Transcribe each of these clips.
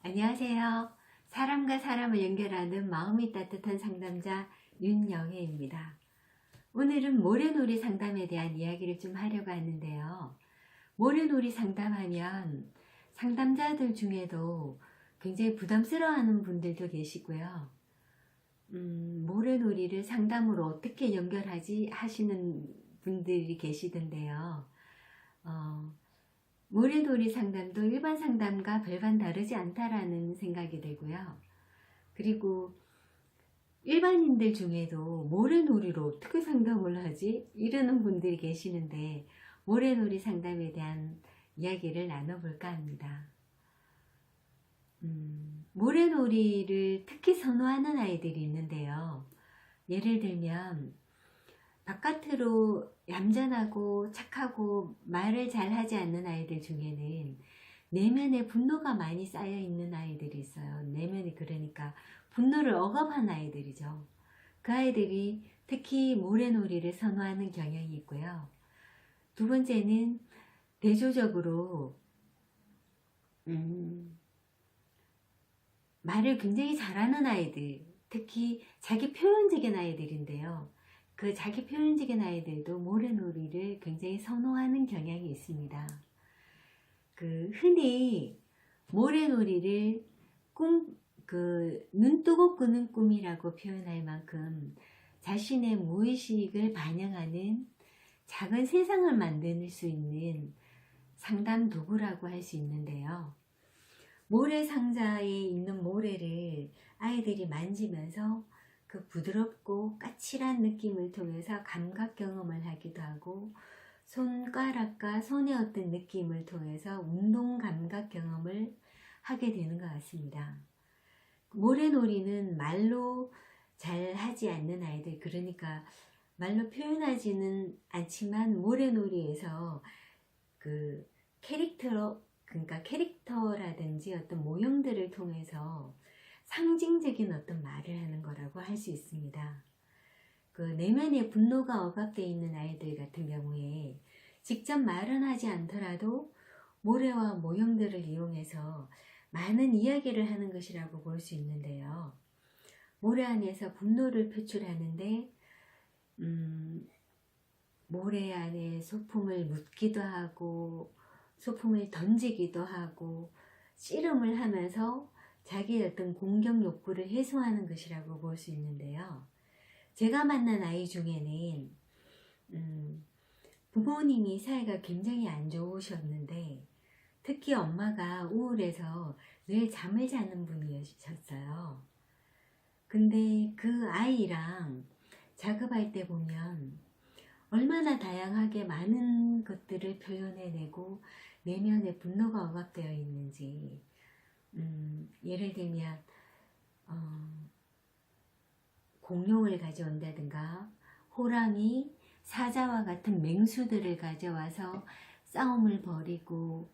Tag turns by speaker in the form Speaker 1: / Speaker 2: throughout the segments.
Speaker 1: 안녕하세요. 사람과 사람을 연결하는 마음이 따뜻한 상담자 윤영혜입니다. 오늘은 모래놀이 상담에 대한 이야기를 좀 하려고 하는데요. 모래놀이 상담하면 상담자들 중에도 굉장히 부담스러워하는 분들도 계시고요. 모래놀이를 상담으로 어떻게 연결하지 하시는 분들이 계시던데요. 모래놀이 상담도 일반 상담과 별반 다르지 않다라는 생각이 들고요. 그리고 일반인들 중에도 모래놀이로 어떻게 상담을 하지? 이러는 분들이 계시는데 모래놀이 상담에 대한 이야기를 나눠볼까 합니다. 모래놀이를 특히 선호하는 아이들이 있는데요. 예를 들면 바깥으로 얌전하고 착하고 말을 잘 하지 않는 아이들 중에는 내면에 분노가 많이 쌓여 있는 아이들이 있어요. 내면이 그러니까 분노를 억압한 아이들이죠. 그 아이들이 특히 모래놀이를 선호하는 경향이 있고요. 두 번째는 대조적으로 말을 굉장히 잘하는 아이들, 특히 자기 표현적인 아이들인데요. 그 자기 표현적인 아이들도 모래놀이를 굉장히 선호하는 경향이 있습니다. 흔히 모래놀이를 눈 뜨고 꾸는 꿈이라고 표현할 만큼 자신의 무의식을 반영하는 작은 세상을 만들 수 있는 상담 도구라고 할 수 있는데요. 모래 상자에 있는 모래를 아이들이 만지면서 그 부드럽고 까칠한 느낌을 통해서 감각 경험을 하기도 하고, 손가락과 손의 어떤 느낌을 통해서 운동 감각 경험을 하게 되는 것 같습니다. 모래놀이는 말로 잘 하지 않는 아이들, 그러니까 말로 표현하지는 않지만 모래놀이에서 그러니까 캐릭터라든지 어떤 모형들을 통해서 상징적인 어떤 말을 하는 거라고 할 수 있습니다. 그 내면의 분노가 억압되어 있는 아이들 같은 경우에 직접 말은 하지 않더라도 모래와 모형들을 이용해서 많은 이야기를 하는 것이라고 볼 수 있는데요. 모래 안에서 분노를 표출하는데 모래 안에 소품을 묻기도 하고 소품을 던지기도 하고 씨름을 하면서 자기의 어떤 공격 욕구를 해소하는 것이라고 볼 수 있는데요. 제가 만난 아이 중에는 부모님이 사이가 굉장히 안 좋으셨는데 특히 엄마가 우울해서 늘 잠을 자는 분이셨어요. 근데 그 아이랑 작업할 때 보면 얼마나 다양하게 많은 것들을 표현해내고 내면에 분노가 억압되어 있는지, 예를 들면 공룡을 가져온다든가 호랑이, 사자와 같은 맹수들을 가져와서 싸움을 벌이고,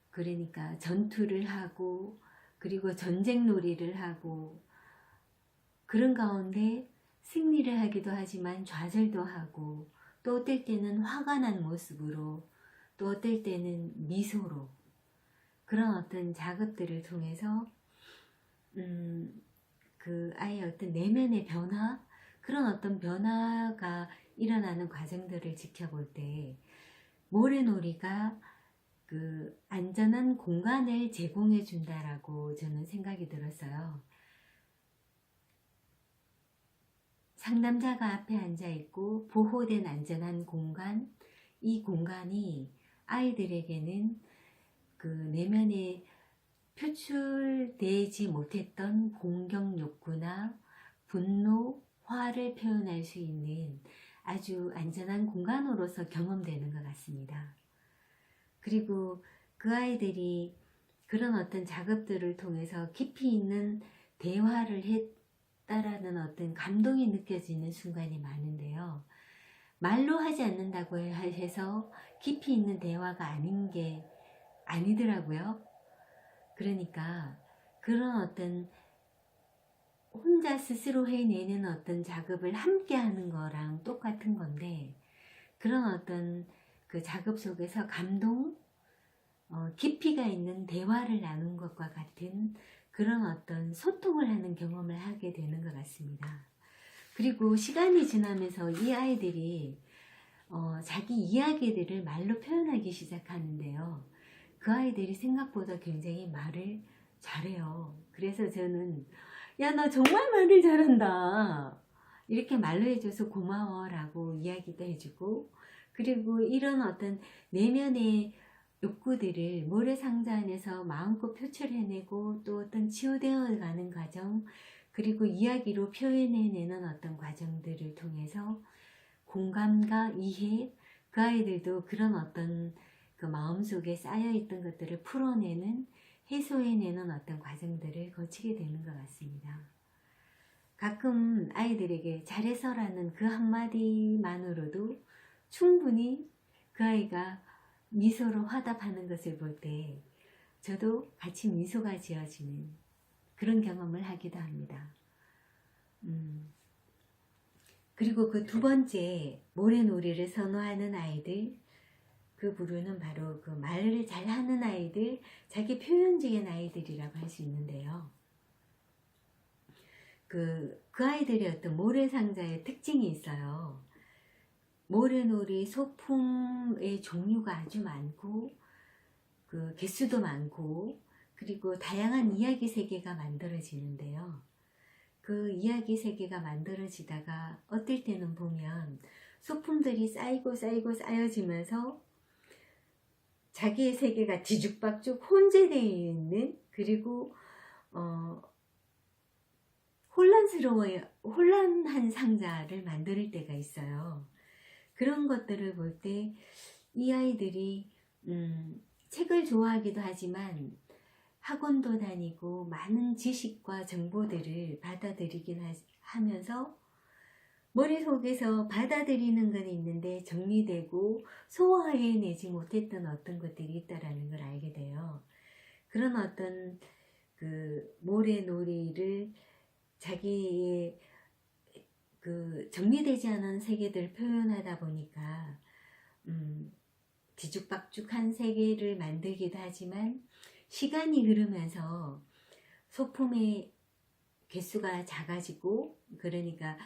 Speaker 1: 그러니까 전투를 하고 그리고 전쟁놀이를 하고, 그런 가운데 승리를 하기도 하지만 좌절도 하고, 또 어떨 때는 화가 난 모습으로, 또 어떨 때는 미소로, 그런 어떤 작업들을 통해서 그 아이의 어떤 내면의 변화, 그런 어떤 변화가 일어나는 과정들을 지켜볼 때 모래놀이가 그 안전한 공간을 제공해 준다라고 저는 생각이 들었어요. 상담자가 앞에 앉아 있고 보호된 안전한 공간, 이 공간이 아이들에게는 그 내면에 표출되지 못했던 공격 욕구나 분노, 화를 표현할 수 있는 아주 안전한 공간으로서 경험되는 것 같습니다. 그리고 그 아이들이 그런 어떤 작업들을 통해서 깊이 있는 대화를 했다라는 어떤 감동이 느껴지는 순간이 많은데요. 말로 하지 않는다고 해서 깊이 있는 대화가 아닌 게 아니더라고요. 그러니까 그런 어떤 혼자 스스로 해내는 어떤 작업을 함께 하는 거랑 똑같은 건데, 그런 어떤 그 작업 속에서 감동, 깊이가 있는 대화를 나눈 것과 같은 그런 어떤 소통을 하는 경험을 하게 되는 것 같습니다. 그리고 시간이 지나면서 이 아이들이 자기 이야기들을 말로 표현하기 시작하는데요. 그 아이들이 생각보다 굉장히 말을 잘해요. 그래서 저는 야, 너 정말 말을 잘한다. 이렇게 말로 해줘서 고마워 라고 이야기도 해주고, 그리고 이런 어떤 내면의 욕구들을 모래상자 안에서 마음껏 표출해내고 또 어떤 치유되어 가는 과정, 그리고 이야기로 표현해내는 어떤 과정들을 통해서 공감과 이해, 그 아이들도 그런 어떤 그 마음속에 쌓여있던 것들을 풀어내는, 해소해내는 어떤 과정들을 거치게 되는 것 같습니다. 가끔 아이들에게 잘해서라는 그 한마디만으로도 충분히 그 아이가 미소로 화답하는 것을 볼 때 저도 같이 미소가 지어지는 그런 경험을 하기도 합니다. 그리고 그 두 번째 모래놀이를 선호하는 아이들, 그 부류는 바로 그 말을 잘하는 아이들, 자기 표현적인 아이들이라고 할 수 있는데요. 그 아이들의 어떤 모래상자의 특징이 있어요. 모래놀이 소품의 종류가 아주 많고, 그 개수도 많고, 그리고 다양한 이야기 세계가 만들어지는데요. 그 이야기 세계가 만들어지다가 어떨 때는 보면 소품들이 쌓이고 쌓여지면서 자기의 세계가 뒤죽박죽 혼재되어 있는, 그리고 혼란한 상자를 만들 때가 있어요. 그런 것들을 볼 때 이 아이들이 책을 좋아하기도 하지만 학원도 다니고 많은 지식과 정보들을 받아들이긴 하면서 머릿속에서 받아들이는 건 있는데 정리되고 소화해내지 못했던 어떤 것들이 있다라는 걸 알게 돼요. 그런 어떤 그 모래놀이를 자기의 그 정리되지 않은 세계들을 표현하다 보니까 뒤죽박죽한 세계를 만들기도 하지만 시간이 흐르면서 소품의 개수가 작아지고, 그러니까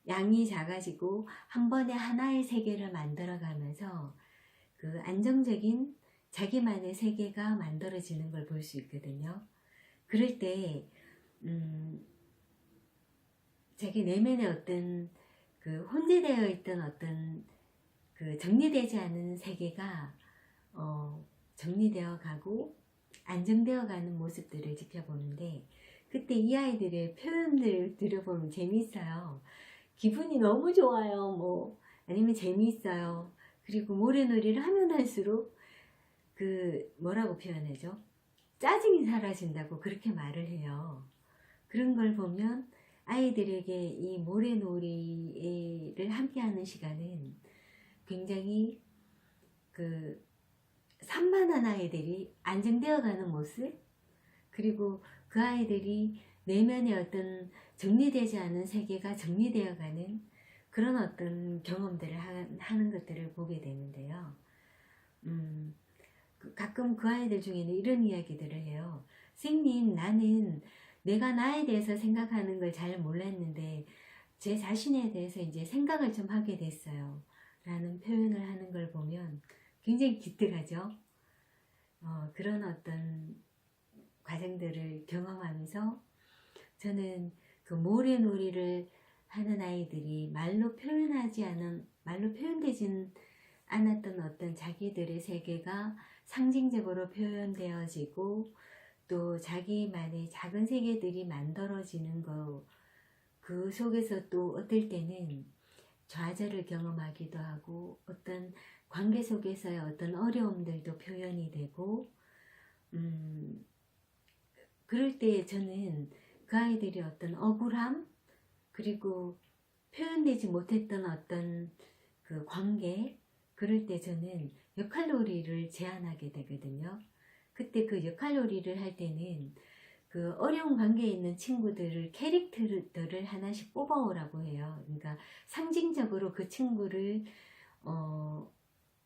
Speaker 1: 양이 작아지고 한 번에 하나의 세계를 만들어가면서 그 안정적인 자기만의 세계가 만들어지는 걸 볼 수 있거든요. 그럴 때 자기 내면의 어떤 그 혼재되어 있던 어떤 그 정리되지 않은 세계가 정리되어 가고 안정되어 가는 모습들을 지켜보는데, 그때 이 아이들의 표현들을 들어보면 재미있어요. 기분이 너무 좋아요. 뭐 아니면 재미있어요. 그리고 모래놀이를 하면 할수록 그 뭐라고 표현하죠? 짜증이 사라진다고 그렇게 말을 해요. 그런 걸 보면 아이들에게 이 모래놀이를 함께하는 시간은 굉장히 그 산만한 아이들이 안정되어 가는 모습, 그리고 그 아이들이 내면의 어떤 정리되지 않은 세계가 정리되어 가는 그런 어떤 경험들을 하는 것들을 보게 되는데요. 가끔 그 아이들 중에는 이런 이야기들을 해요. 선생님, 나는 내가 나에 대해서 생각하는 걸 잘 몰랐는데 제 자신에 대해서 이제 생각을 좀 하게 됐어요. 라는 표현을 하는 걸 보면 굉장히 기특하죠. 그런 어떤 과정들을 경험하면서 저는 그 모래놀이를 하는 아이들이 말로 표현되진 않았던 어떤 자기들의 세계가 상징적으로 표현되어지고 또 자기만의 작은 세계들이 만들어지는 거, 그 속에서 또 어떨 때는 좌절을 경험하기도 하고 어떤 관계 속에서의 어떤 어려움들도 표현이 되고 그럴 때 저는 그 아이들이 어떤 억울함, 그리고 표현되지 못했던 어떤 그 관계, 그럴 때 저는 역할놀이를 제안하게 되거든요. 그때 그 역할놀이를 할 때는 그 어려운 관계에 있는 친구들을, 캐릭터들을 하나씩 뽑아오라고 해요. 그러니까 상징적으로 그 친구를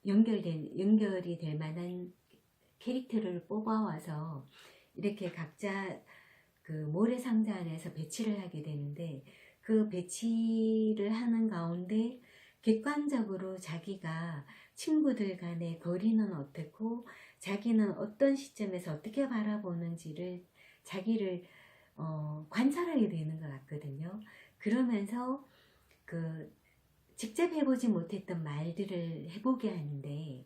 Speaker 1: 연결이 될 만한 캐릭터를 뽑아와서 이렇게 각자 그 모래상자 안에서 배치를 하게 되는데, 그 배치를 하는 가운데 객관적으로 자기가 친구들 간의 거리는 어떻고 자기는 어떤 시점에서 어떻게 바라보는지를 자기를 관찰하게 되는 것 같거든요. 그러면서 그 직접 해보지 못했던 말들을 해보게 하는데,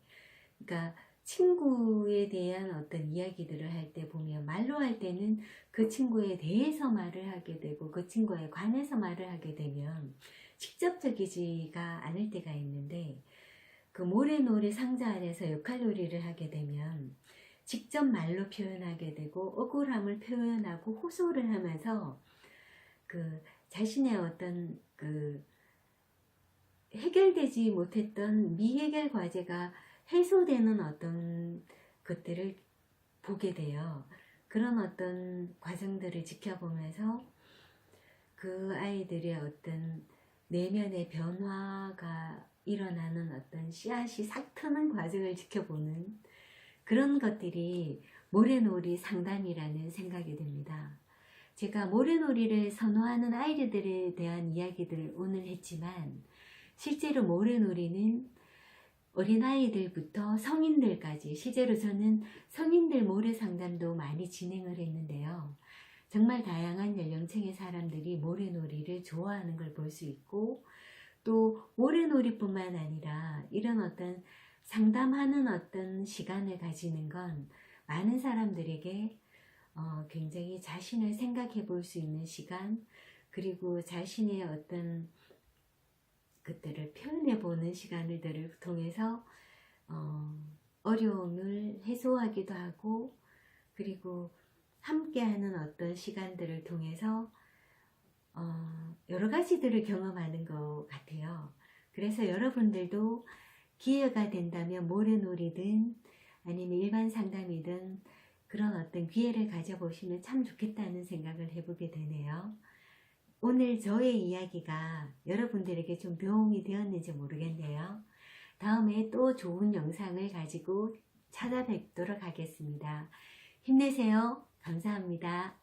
Speaker 1: 그러니까 친구에 대한 어떤 이야기들을 할 때 보면 말로 할 때는 그 친구에 대해서 말을 하게 되고 그 친구에 관해서 말을 하게 되면 직접적이지가 않을 때가 있는데, 그 모래놀이 상자 안에서 역할놀이를 하게 되면 직접 말로 표현하게 되고 억울함을 표현하고 호소를 하면서 그 자신의 어떤 그 해결되지 못했던 미해결 과제가 해소되는 어떤 것들을 보게 돼요. 그런 어떤 과정들을 지켜보면서 그 아이들의 어떤 내면의 변화가 일어나는 어떤 씨앗이 싹 트는 과정을 지켜보는 그런 것들이 모래놀이 상담이라는 생각이 듭니다. 제가 모래놀이를 선호하는 아이들에 대한 이야기들을 오늘 했지만, 실제로 모래놀이는 어린아이들부터 성인들까지, 실제로 저는 성인들 모래 상담도 많이 진행을 했는데요. 정말 다양한 연령층의 사람들이 모래놀이를 좋아하는 걸 볼 수 있고, 또 모래놀이뿐만 아니라 이런 어떤 상담하는 어떤 시간을 가지는 건 많은 사람들에게 굉장히 자신을 생각해 볼 수 있는 시간, 그리고 자신의 어떤 그때를 표현해 보는 시간들을 통해서 어려움을 해소하기도 하고, 그리고 함께하는 어떤 시간들을 통해서 여러 가지들을 경험하는 것 같아요. 그래서 여러분들도 기회가 된다면 모래놀이든 아니면 일반 상담이든 그런 어떤 기회를 가져보시면 참 좋겠다는 생각을 해보게 되네요. 오늘 저의 이야기가 여러분들에게 좀 도움이 되었는지 모르겠네요. 다음에 또 좋은 영상을 가지고 찾아뵙도록 하겠습니다. 힘내세요. 감사합니다.